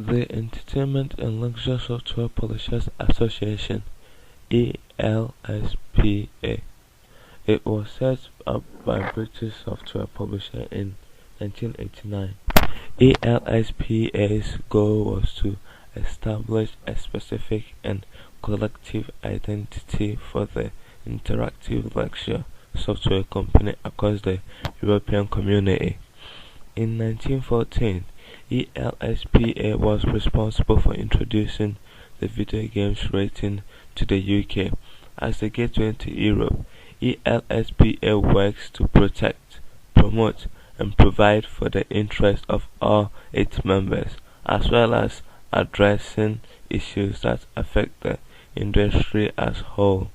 The Entertainment and Leisure Software Publishers Association (ELSPA). It was set up by British software publisher in 1989. ELSPA's goal was to establish a specific and collective identity for the interactive lecture software company across the European Community. In 1914, ELSPA was responsible for introducing the video games rating to the UK. As the gateway to Europe, ELSPA works to protect, promote, and provide for the interests of all its members, as well as addressing issues that affect the industry as a whole.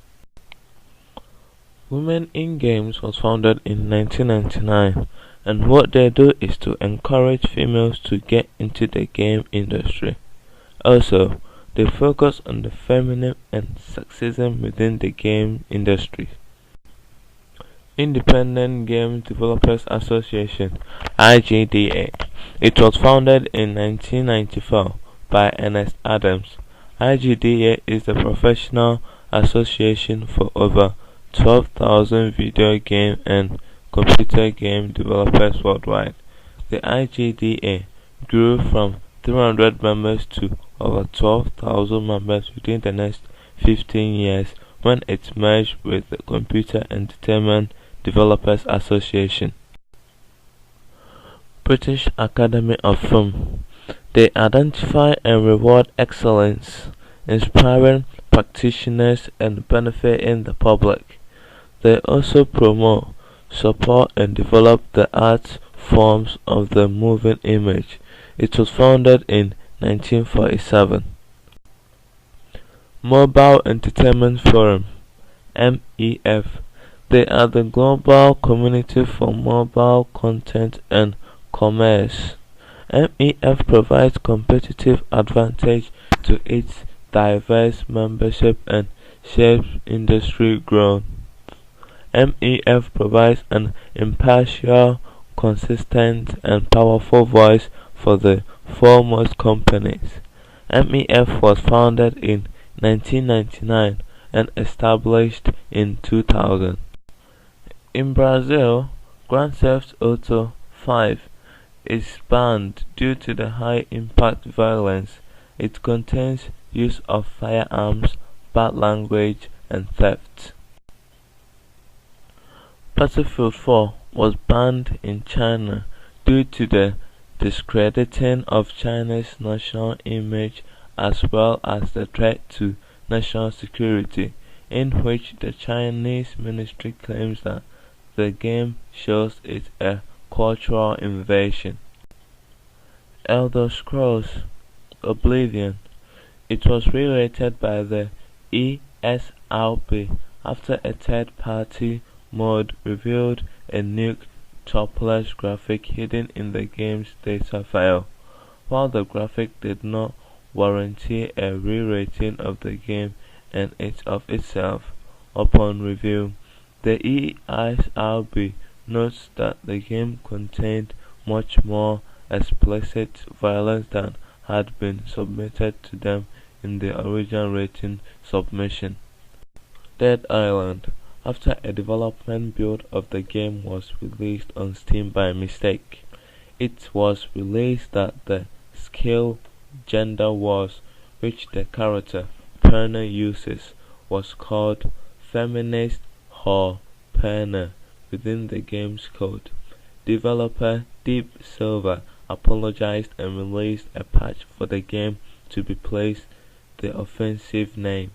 Women in Games was founded in 1999, and what they do is to encourage females to get into the game industry. Also, they focus on the feminine and sexism within the game industry. Independent Game Developers Association (IGDA). It was founded in 1994 by Ernest Adams. IGDA is the professional association for over 12,000 video game and computer game developers worldwide. The IGDA grew from 300 members to over 12,000 members within the next 15 years when it merged with the Computer Entertainment Developers Association. British Academy of Film. They identify and reward excellence, inspiring practitioners and benefiting the public. They also promote, support and develop the art forms of the moving image. It was founded in 1947. Mobile Entertainment Forum (MEF). They are the global community for mobile content and commerce. MEF provides competitive advantage to its diverse membership and shapes industry growth. MEF provides an impartial, consistent, and powerful voice for the foremost companies. MEF was founded in 1999 and established in 2000. In Brazil, Grand Theft Auto 5 is banned due to the high-impact violence. It contains use of firearms, bad language, and theft. Battlefield 4 was banned in China due to the discrediting of China's national image as well as the threat to national security, in which the Chinese ministry claims that the game shows it a cultural invasion. Elder Scrolls Oblivion. It was re-rated by the ESRB after a third-party mod revealed a nuke topless graphic hidden in the game's data file. While the graphic did not warranty a re-rating of the game and of itself, upon review, the ESRB notes that the game contained much more explicit violence than had been submitted to them in the original rating submission. Dead Island. After a development build of the game was released on Steam by mistake, it was released that the skill Gender Wars, which the character Perna uses, was called Feminist Whore Perna within the game's code. Developer Deep Silver apologized and released a patch for the game to replace the offensive name.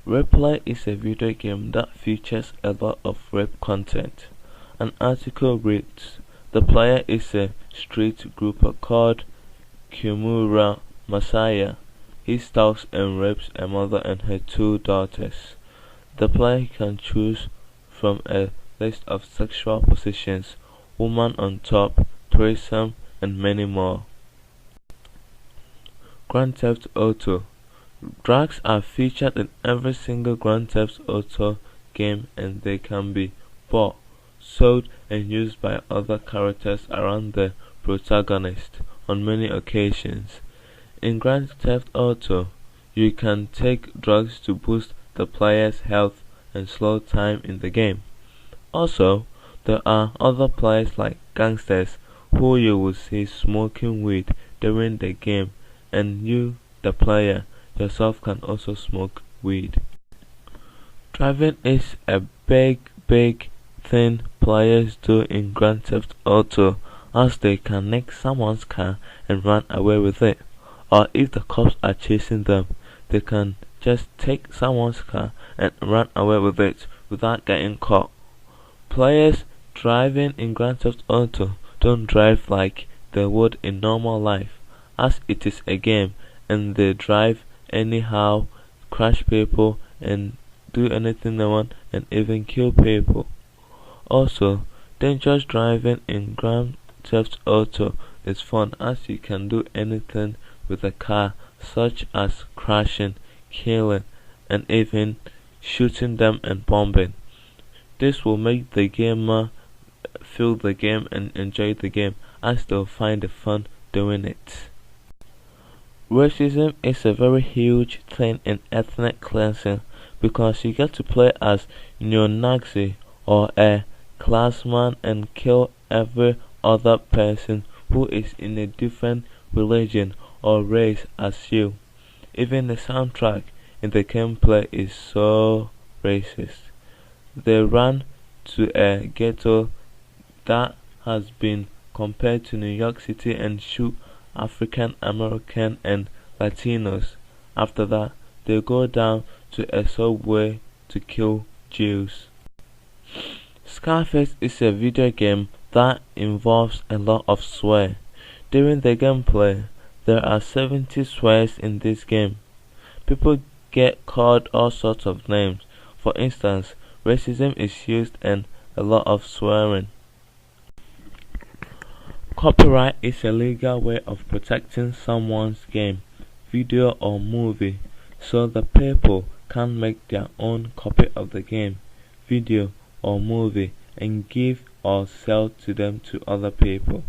Replay is a video game that features a lot of rape content. An article reads, the player is a street grouper called Kimura Masaya. He stalks and rapes a mother and her 2 daughters. The player can choose from a list of sexual positions, woman on top, threesome, and many more. Grand Theft Auto. Drugs are featured in every single Grand Theft Auto game, and they can be bought, sold, and used by other characters around the protagonist on many occasions. In Grand Theft Auto, you can take drugs to boost the player's health and slow time in the game. Also, there are other players like gangsters who you will see smoking weed during the game, and you, the player, yourself can also smoke weed. Driving is a big thing players do in Grand Theft Auto, as they can nick someone's car and run away with it. Or if the cops are chasing them, they can just take someone's car and run away with it without getting caught. Players driving in Grand Theft Auto don't drive like they would in normal life, as it is a game and they drive anyhow, crash people and do anything they want and even kill people. Also, dangerous driving in Grand Theft Auto is fun, as you can do anything with a car, such as crashing, killing, and even shooting them and bombing. This will make the gamer feel the game and enjoy the game, as they'll find the fun doing it. Racism is a very huge thing in ethnic cleansing, because you get to play as neo-Nazi or a classman and kill every other person who is in a different religion or race as you. Even the soundtrack in the gameplay is so racist. They run to a ghetto that has been compared to New York City and shoot African American and Latinos. After that, they go down to a subway to kill Jews. Scarface is a video game that involves a lot of swear. During the gameplay, there are 70 swears in this game. People get called all sorts of names. For instance, racism is used and a lot of swearing. Copyright is a legal way of protecting someone's game, video or movie, so the people can make their own copy of the game, video or movie and give or sell to them to other people.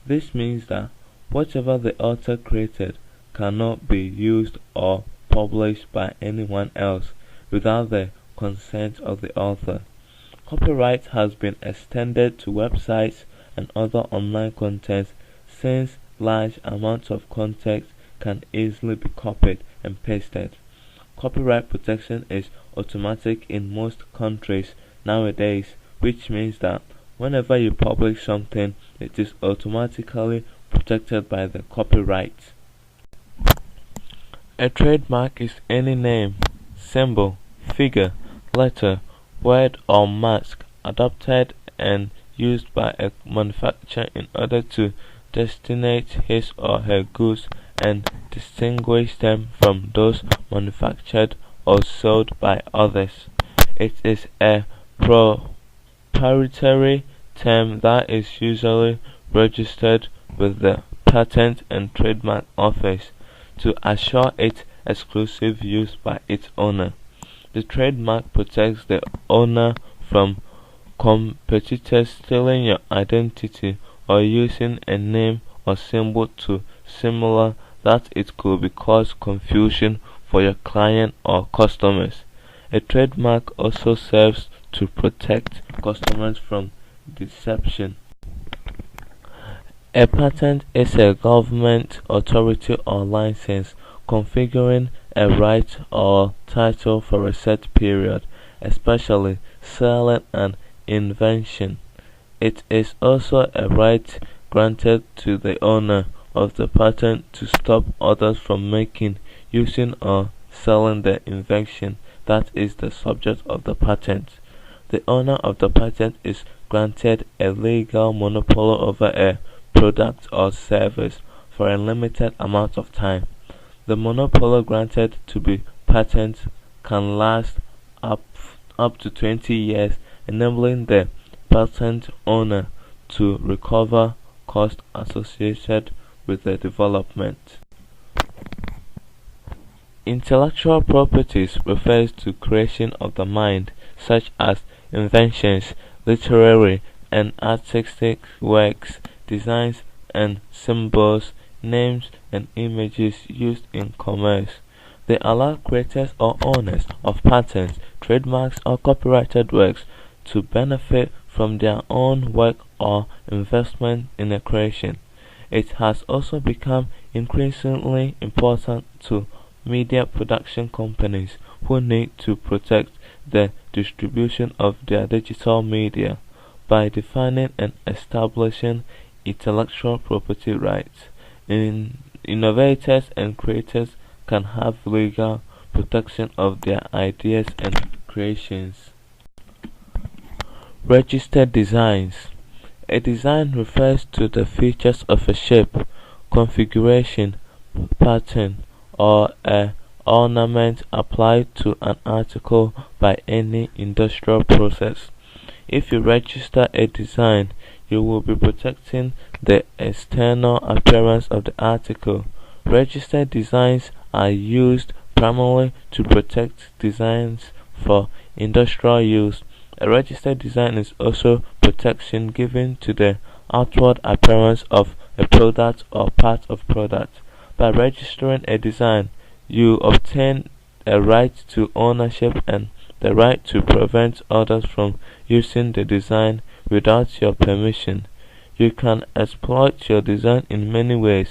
This means that whatever the author created cannot be used or published by anyone else without the consent of the author. Copyright has been extended to websites and other online content, since large amounts of content can easily be copied and pasted. Copyright protection is automatic in most countries nowadays, which means that whenever you publish something, it is automatically protected by the copyright. A trademark is any name, symbol, figure, letter, word or mask adopted and used by a manufacturer in order to designate his or her goods and distinguish them from those manufactured or sold by others. It is a proprietary term that is usually registered with the Patent and Trademark Office to assure its exclusive use by its owner. The trademark protects the owner from competitors stealing your identity or using a name or symbol too similar that it could cause confusion for your client or customers. A trademark also serves to protect customers from deception. A patent is a government authority or license configuring a right or title for a set period, especially selling an invention. It is also a right granted to the owner of the patent to stop others from making, using or selling the invention that is the subject of the patent. The owner of the patent is granted a legal monopoly over a product or service for a limited amount of time. The monopoly granted to be patent can last up to 20 years, enabling the patent owner to recover costs associated with the development. Intellectual properties refers to creation of the mind, such as inventions, literary and artistic works, designs and symbols, names, and images used in commerce. They allow creators or owners of patents, trademarks, or copyrighted works to benefit from their own work or investment in a creation. It has also become increasingly important to media production companies who need to protect the distribution of their digital media by defining and establishing intellectual property rights. Innovators and creators can have legal protection of their ideas and creations. Registered designs. A design refers to the features of a shape, configuration, pattern, or a ornament applied to an article by any industrial process. If you register a design, you will be protecting the external appearance of the article. Registered designs are used primarily to protect designs for industrial use. A registered design is also protection given to the outward appearance of a product or part of product. By registering a design, you obtain a right to ownership and the right to prevent others from using the design without your permission. You can exploit your design in many ways.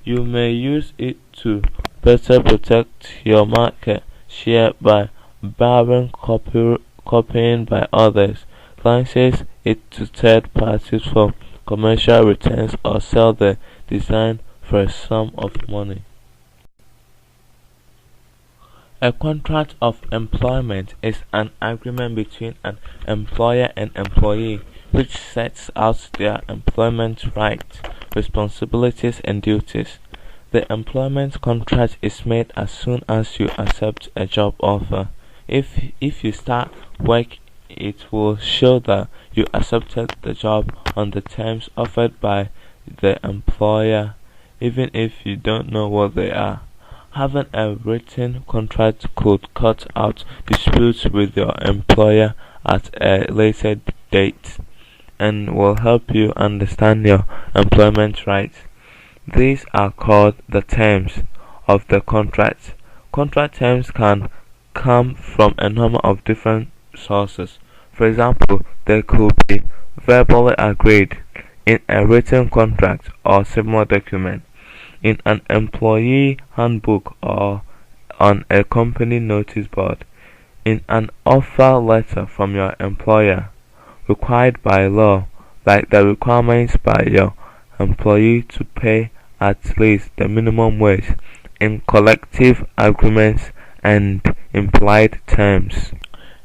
You may use it to better protect your market share by barring copying by others, license it to third parties for commercial returns, or sell the design for a sum of money. A contract of employment is an agreement between an employer and employee which sets out their employment rights, responsibilities, and duties. The employment contract is made as soon as you accept a job offer. If you start work, it will show that you accepted the job on the terms offered by the employer, even if you don't know what they are. Having a written contract could cut out disputes with your employer at a later date and will help you understand your employment rights. These are called the terms of the contract. Contract terms can come from a number of different sources. For example, they could be verbally agreed in a written contract or similar document, in an employee handbook, or on a company notice board, in an offer letter from your employer, required by law, like the requirements by your employee to pay at least the minimum wage, in collective agreements and implied terms.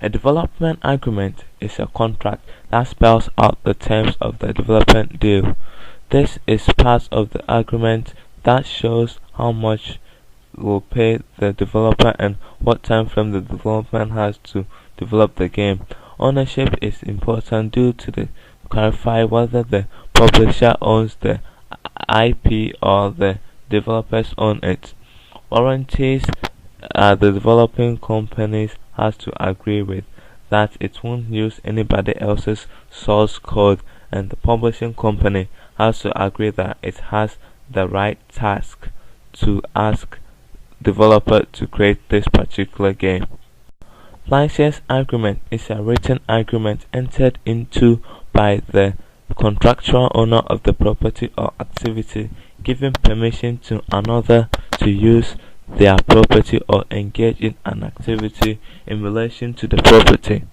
A development agreement is a contract that spells out the terms of the development deal. This is part of the agreement that shows how much will pay the developer and what time frame the development has to develop the game. Ownership is important due to clarify whether the publisher owns the IP or the developers own it. Warranties the developing companies has to agree with that it won't use anybody else's source code, and the publishing company has to agree that it has the right task to ask developer to create this particular game. License agreement is a written agreement entered into by the contractual owner of the property or activity, giving permission to another to use their property or engage in an activity in relation to the property.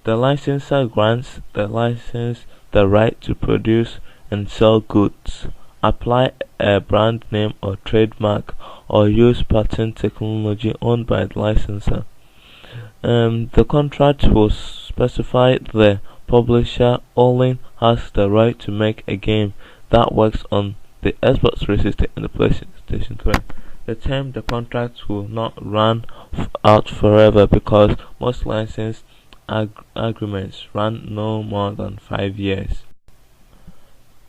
The licensor grants the license the right to produce and sell goods, apply a brand name or trademark, or use patent technology owned by the licensor. The contract will specify the publisher only has the right to make a game that works on the Xbox 360 and the PlayStation 3. The term the contract will not run out forever because most license agreements run no more than 5 years.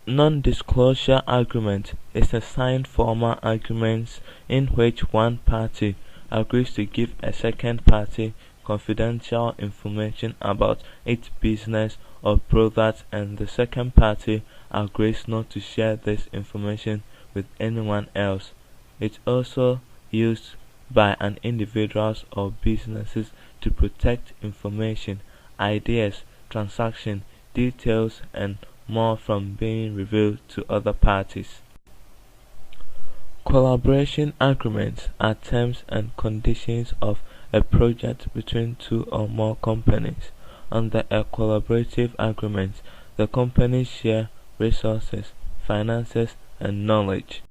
Non-disclosure agreement is a signed formal agreement in which one party agrees to give a second party confidential information about its business or product, and the second party agrees not to share this information with anyone else. It's also used by an individuals or businesses to protect information, ideas, transaction details, and more from being revealed to other parties. Collaboration agreements are terms and conditions of a project between two or more companies. Under a collaborative agreement, the companies share resources, finances, and knowledge.